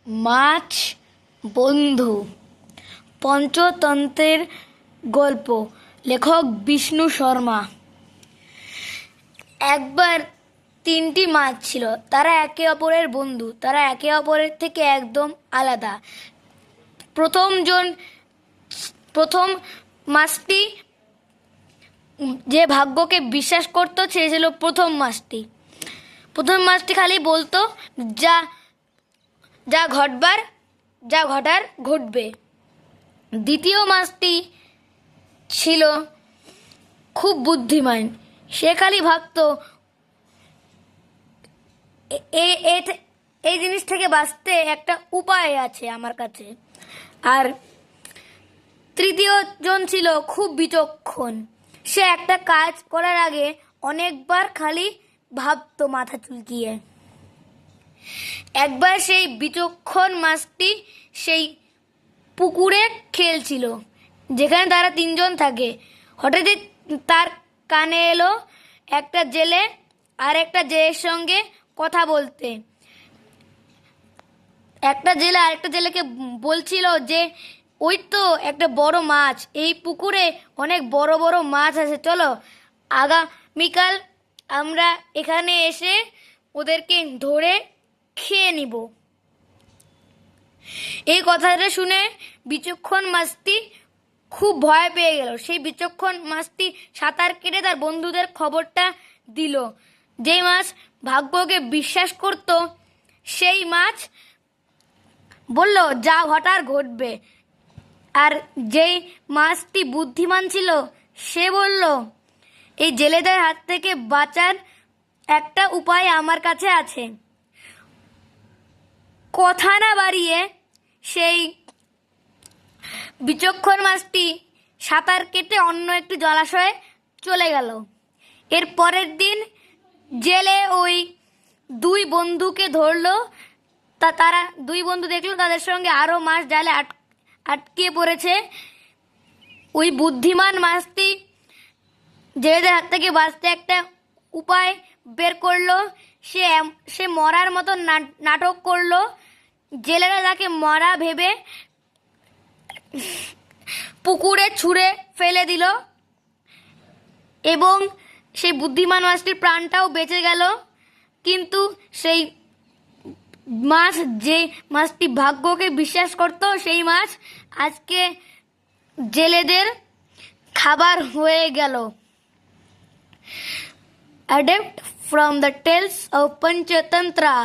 মাছ বন্ধু পঞ্চতন্ত্রের গল্প। লেখক বিষ্ণু শর্মা। একবার তিনটি মাছ ছিল, তারা একে অপরের বন্ধু। তারা একে অপরের থেকে একদম আলাদা। প্রথম মাছটি যে ভাগ্যকে বিশ্বাস করতো সে ছিল প্রথম মাছটি খালি বলতো যা যা ঘটার ঘটবে। দ্বিতীয় মাছটি ছিল খুব বুদ্ধিমান। সে খালি ভাবতো এই জিনিস থেকে বাঁচতে একটা উপায় আছে আমার কাছে। আর তৃতীয় জন ছিল খুব বিচক্ষণ। সে একটা কাজ করার আগে অনেকবার খালি ভাবতো মাথা চুলকিয়ে। একবার সেই বিচক্ষণ মাছটি সেই পুকুরে খেলছিল যেখানে তারা তিনজন থাকে। হঠাৎ তার কানে এলো একটা জেলে আর একটা জেলের সঙ্গে কথা বলতে। একটা জেলে আরেকটা জেলেকে বলছিল যে ওই তো একটা বড় মাছ, এই পুকুরে অনেক বড় বড় মাছ আছে, চলো আগামীকাল আমরা এখানে এসে ওদেরকে ধরে খেয়ে নিব। এই কথাটা শুনে বিচক্ষণ মাছটি খুব ভয় পেয়ে গেল। সেই বিচক্ষণ মাছটি সাঁতার কেটে তার বন্ধুদের খবরটা দিল। যেই মাছ ভাগ্যকে বিশ্বাস করত সেই মাছ বলল যা ঘটার ঘটবে। আর যেই মাছটি বুদ্ধিমান ছিল সে বলল এই জেলেদের হাত থেকে বাঁচার একটা উপায় আমার কাছে আছে। কথা না বাড়িয়ে সেই বিচক্ষণ মাছটি সাঁতার কেটে অন্য একটি জলাশয়ে চলে গেল। এর পরের দিন জেলে ওই দুই বন্ধুকে ধরলো। তারা দুই বন্ধু দেখলো তাদের সঙ্গে আরও মাছ জালে আটকে পড়েছে। ওই বুদ্ধিমান মাছটি জেলেদের হাত থেকে বাঁচতে একটা উপায় বের করলো। সে মরার মতো নাটক করলো। জেলেরা তাকে মরা ভেবে পুকুরে ছুঁড়ে ফেলে দিল এবং সেই বুদ্ধিমান মাছটির প্রাণটাও বেঁচে গেল। কিন্তু সেই মাছ, যে মাছটি ভাগ্যকে বিশ্বাস করত, সেই মাছ আজকে জেলেদের খাবার হয়ে গেল। Adapt from the tales of Panchatantra.